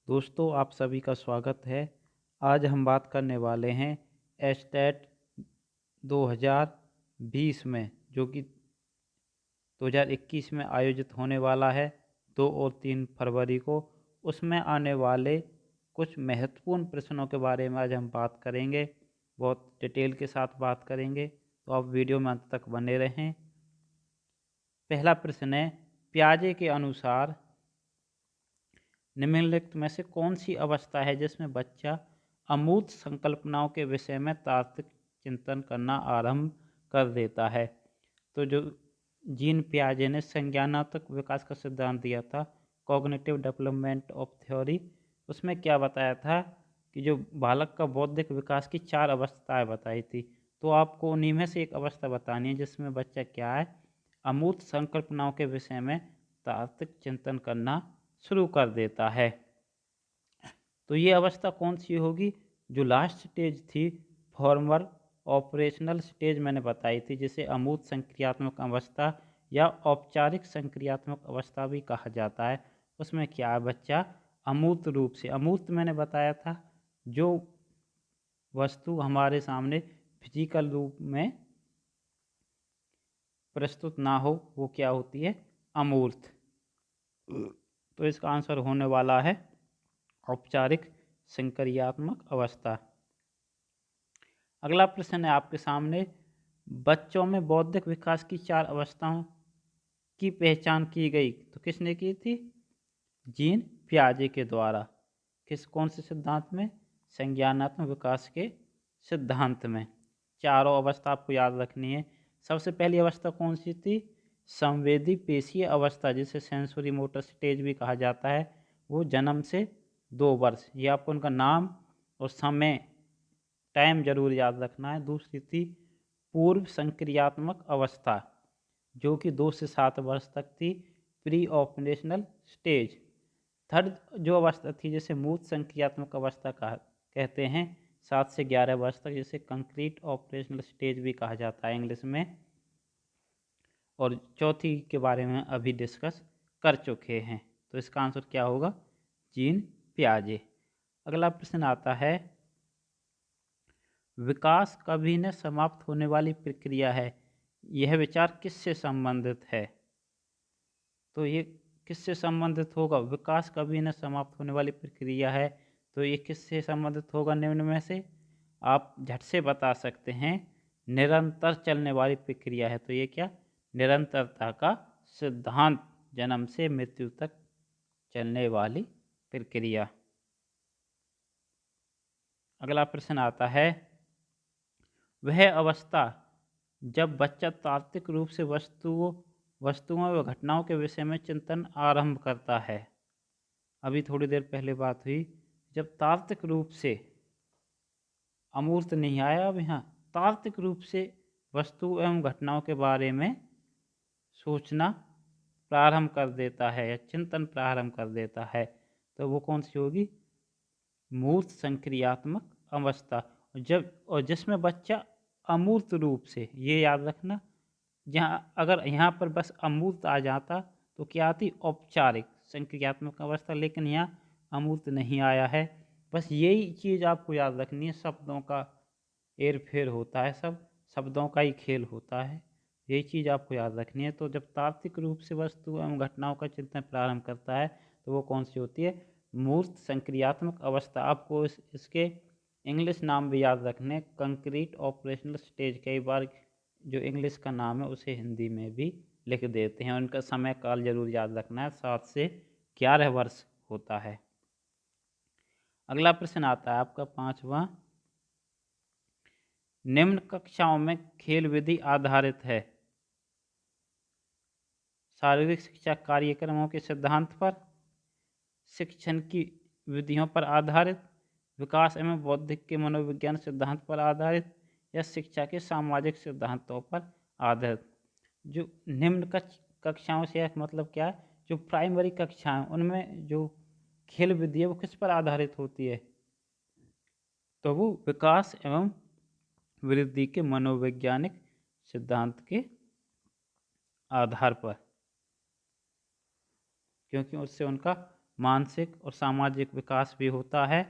दोस्तों आप सभी का स्वागत है। आज हम बात करने वाले हैं एस्टेट 2020 में जो कि 2021 में आयोजित होने वाला है 2 और 3 फरवरी को। उसमें आने वाले कुछ महत्वपूर्ण प्रश्नों के बारे में आज हम बात करेंगे, बहुत डिटेल के साथ बात करेंगे, तो आप वीडियो में अंत तक बने रहें। पहला प्रश्न है, पियाजे के अनुसार निम्नलिखित में से कौन सी अवस्था है जिसमें बच्चा अमूर्त संकल्पनाओं के विषय में तात्विक चिंतन करना आरंभ कर देता है। तो जो जीन पियाजे ने संज्ञानात्मक विकास का सिद्धांत दिया था, कॉग्निटिव डेवलपमेंट ऑफ थ्योरी, उसमें क्या बताया था कि जो बालक का बौद्धिक विकास की 4 अवस्थाएं बताई थी। तो आपको उन्हीं में से एक अवस्था बतानी है जिसमें बच्चा क्या है, अमूर्त संकल्पनाओं के विषय में तात्विक चिंतन करना शुरू कर देता है। तो ये अवस्था कौन सी होगी? जो लास्ट स्टेज थी, फॉर्मल ऑपरेशनल स्टेज मैंने बताई थी, जिसे अमूर्त संक्रियात्मक अवस्था या औपचारिक संक्रियात्मक अवस्था भी कहा जाता है। उसमें क्या है, बच्चा अमूर्त रूप से, अमूर्त मैंने बताया था जो वस्तु हमारे सामने फिजिकल रूप में प्रस्तुत ना हो, वो क्या होती है, अमूर्त। तो इसका आंसर होने वाला है औपचारिक संक्रियात्मक अवस्था। अगला प्रश्न है आपके सामने, बच्चों में बौद्धिक विकास की 4 अवस्थाओं की पहचान की गई, तो किसने की थी? जीन पियाजे के द्वारा। कौन से सिद्धांत में? संज्ञानात्मक विकास के सिद्धांत में। चारों अवस्था आपको याद रखनी है। सबसे पहली अवस्था कौन सी थी? संवेदी पेशीय अवस्था, जिसे सेंसरी मोटर स्टेज भी कहा जाता है। वो जन्म से 2 वर्ष, ये आपको उनका नाम और समय, टाइम जरूर याद रखना है। दूसरी थी पूर्व संक्रियात्मक अवस्था, जो कि 2 से 7 वर्ष तक थी, प्री ऑपरेशनल स्टेज। थर्ड जो अवस्था थी जिसे मूर्त संक्रियात्मक अवस्था कहते हैं, 7 से 11 वर्ष तक, जिसे कंक्रीट ऑपरेशनल स्टेज भी कहा जाता है इंग्लिश में। और चौथी के बारे में अभी डिस्कस कर चुके हैं। तो इसका आंसर क्या होगा? जीन पियाजे। अगला प्रश्न आता है, विकास कभी न समाप्त होने वाली प्रक्रिया है, यह विचार किससे संबंधित है? तो ये किससे संबंधित होगा? विकास कभी न समाप्त होने वाली प्रक्रिया है, तो ये किससे संबंधित होगा? निम्न में से आप झट से बता सकते हैं। निरंतर चलने वाली प्रक्रिया है, तो ये क्या? निरंतरता का सिद्धांत, जन्म से मृत्यु तक चलने वाली प्रक्रिया। अगला प्रश्न आता है, वह अवस्था जब बच्चा तात्विक रूप से वस्तुओं व घटनाओं के विषय में चिंतन आरंभ करता है। अभी थोड़ी देर पहले बात हुई, जब तात्विक रूप से, अमूर्त नहीं आया अब यहाँ, तात्विक रूप से वस्तु एवं घटनाओं के बारे में सोचना प्रारंभ कर देता है या चिंतन प्रारंभ कर देता है, तो वो कौन सी होगी? मूर्त संक्रियात्मक अवस्था। और जिसमें बच्चा अमूर्त रूप से, ये याद रखना, जहाँ अगर यहाँ पर बस अमूर्त आ जाता तो क्या आती? औपचारिक संक्रियात्मक अवस्था, लेकिन यहाँ अमूर्त नहीं आया है। बस यही चीज़ आपको याद रखनी है। शब्दों का हेर फेर होता है, सब शब्दों का ही खेल होता है, यही चीज़ आपको याद रखनी है। तो जब तात्विक रूप से वस्तु एवं घटनाओं का चिंतन प्रारंभ करता है, तो वो कौन सी होती है? मूर्त संक्रियात्मक अवस्था। आपको इसके इंग्लिश नाम भी याद रखने, कंक्रीट ऑपरेशनल स्टेज। कई बार जो इंग्लिश का नाम है उसे हिंदी में भी लिख देते हैं। उनका समय काल जरूर याद रखना है, 7 से 11 वर्ष होता है। अगला प्रश्न आता है आपका 5वां, निम्न कक्षाओं में खेल विधि आधारित है। शारीरिक शिक्षा कार्यक्रमों के सिद्धांत पर, शिक्षण की विधियों पर आधारित, विकास एवं बौद्धिक के मनोविज्ञान सिद्धांत पर आधारित, या शिक्षा के सामाजिक सिद्धांतों पर आधारित। जो निम्न कक्षाओं से मतलब क्या है? जो प्राइमरी कक्षाएं, उनमें जो खेल विधि है वो किस पर आधारित होती है? तो वो विकास एवं वृद्धि के मनोवैज्ञानिक सिद्धांत के आधार पर, क्योंकि उससे उनका मानसिक और सामाजिक विकास भी होता है।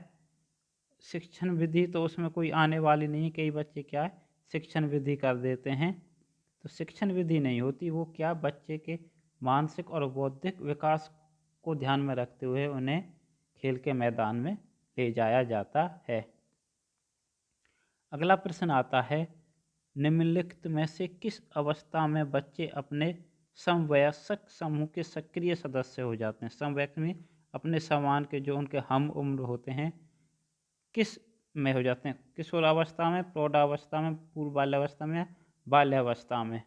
शिक्षण विधि तो उसमें कोई आने वाली नहीं है, कई बच्चे क्या है शिक्षण विधि कर देते हैं, तो शिक्षण विधि नहीं होती, वो क्या बच्चे के मानसिक और बौद्धिक विकास को ध्यान में रखते हुए उन्हें खेल के मैदान में ले जाया जाता है। अगला प्रश्न आता है, निम्नलिखित में से किस अवस्था में बच्चे अपने समवयस्क समूह के सक्रिय सदस्य हो जाते हैं? समवयस्क में अपने समान के जो उनके हम उम्र होते हैं किस में हो जाते हैं? किशोरावस्था में, प्रौढ़ावस्था में, पूर्व बाल्यावस्था में, बाल्यावस्था में?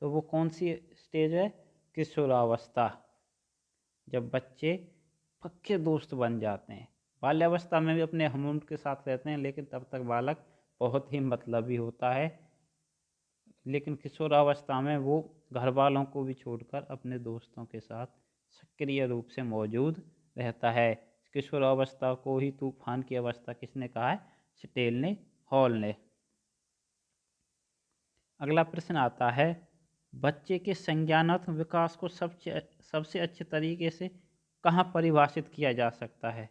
तो वो कौन सी स्टेज है? किशोरावस्था, जब बच्चे पक्के दोस्त बन जाते हैं। बाल्यावस्था में भी अपने हम उम्र के साथ रहते हैं, लेकिन तब तक बालक बहुत ही मतलबी होता है, लेकिन किशोरावस्था में वो घर वालों को भी छोड़कर अपने दोस्तों के साथ सक्रिय रूप से मौजूद रहता है। किशोरावस्था को ही तूफान की अवस्था किसने कहा है? स्टेनली हॉल ने। अगला प्रश्न आता है, बच्चे के संज्ञानात्मक विकास को सबसे अच्छे तरीके से कहाँ परिभाषित किया जा सकता है?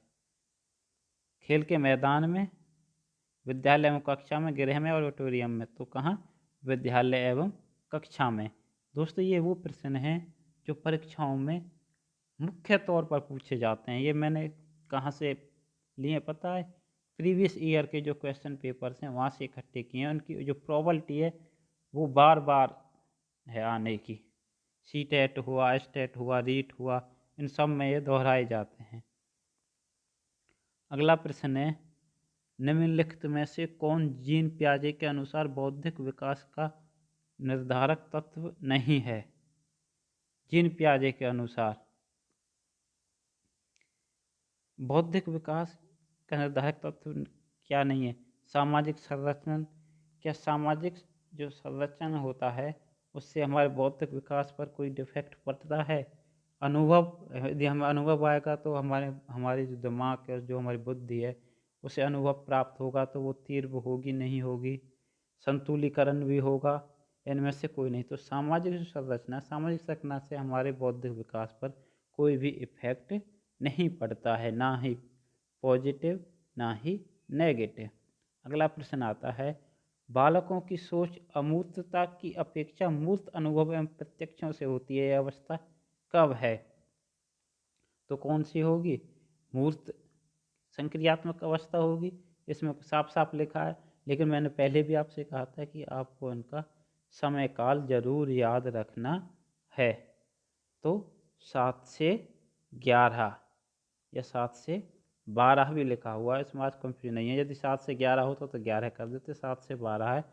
खेल के मैदान में, विद्यालय एवं कक्षा में, गृह में और ऑडिटोरियम में? तो कहाँ? विद्यालय एवं कक्षा में। दोस्तों ये वो प्रश्न हैं जो परीक्षाओं में मुख्य तौर पर पूछे जाते हैं। ये मैंने कहाँ से लिए पता है? प्रीवियस ईयर के जो क्वेश्चन पेपर्स हैं वहाँ से इकट्ठे किए हैं। उनकी जो प्रोबेबिलिटी है वो बार बार है आने की। सी टेट हुआ, एस टेट हुआ, रीट हुआ, इन सब में ये दोहराए जाते हैं। अगला प्रश्न है, निम्नलिखित में से कौन जीन पियाजे के अनुसार बौद्धिक विकास का निर्धारक तत्व नहीं है? जीन पियाजे के अनुसार बौद्धिक विकास का निर्धारक तत्व क्या नहीं है? सामाजिक संरचना। क्या सामाजिक जो संरचना होता है उससे हमारे बौद्धिक विकास पर कोई डिफेक्ट पड़ता है? अनुभव, यदि हमें अनुभव आएगा तो हमारी जो दिमाग और जो हमारी बुद्धि है उसे अनुभव प्राप्त होगा, तो वो तीव्र होगी नहीं होगी, संतुलीकरण भी होगा, इनमें से कोई नहीं। तो सामाजिक जो सामाजिक संरचना से हमारे बौद्धिक विकास पर कोई भी इफेक्ट नहीं पड़ता है, ना ही पॉजिटिव ना ही नेगेटिव। अगला प्रश्न आता है, बालकों की सोच अमूर्तता की अपेक्षा मूर्त अनुभव एवं प्रत्यक्षों से होती है, यह अवस्था कब है? तो कौन सी होगी? मूर्त संक्रियात्मक अवस्था होगी। इसमें साफ साफ लिखा है, लेकिन मैंने पहले भी आपसे कहा था कि आपको इनका समय काल जरूर याद रखना है। तो 7 से 11 या 7 से 12 भी लिखा हुआ है, इसमें आज कंफ्यूजन नहीं है। यदि 7 से 11 होता तो 11 कर देते, 7 से 12 है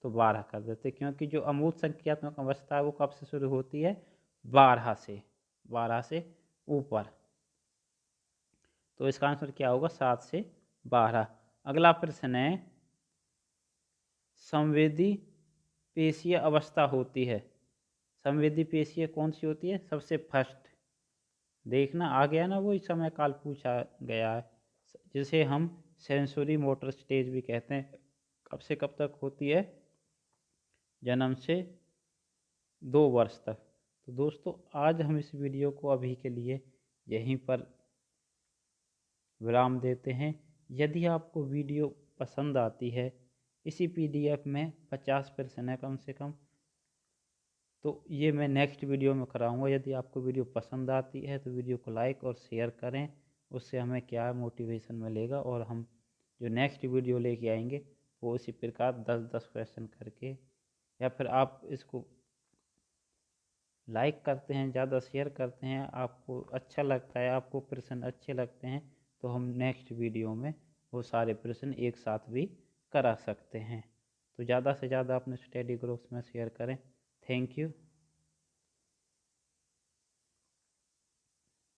तो 12 कर देते, क्योंकि जो अमूर्त संख्यात्मक अवस्था है वो कब से शुरू होती है? 12 से ऊपर। तो इसका आंसर क्या होगा? 7 से 12। अगला प्रश्न है, संवेदी पेशीय अवस्था होती है। संवेदी पेशीय कौन सी होती है? सबसे फर्स्ट देखना आ गया ना, वही समय काल पूछा गया है, जिसे हम सेंसरी मोटर स्टेज भी कहते हैं। कब से कब तक होती है? जन्म से 2 वर्ष तक। तो दोस्तों आज हम इस वीडियो को अभी के लिए यहीं पर विराम देते हैं। यदि आपको वीडियो पसंद आती है, इसी पीडीएफ में 50 प्रश्न है कम से कम, तो ये मैं नेक्स्ट वीडियो में कराऊंगा। यदि आपको वीडियो पसंद आती है तो वीडियो को लाइक और शेयर करें, उससे हमें क्या मोटिवेशन मिलेगा, और हम जो नेक्स्ट वीडियो लेके आएंगे वो उसी प्रकार 10-10 क्वेश्चन करके, या फिर आप इसको लाइक करते हैं, ज़्यादा शेयर करते हैं, आपको अच्छा लगता है, आपको प्रश्न अच्छे लगते हैं, तो हम नेक्स्ट वीडियो में वो सारे प्रश्न एक साथ भी करा सकते हैं। तो ज़्यादा से ज़्यादा अपने स्टडी ग्रुप्स में शेयर करें। Thank you.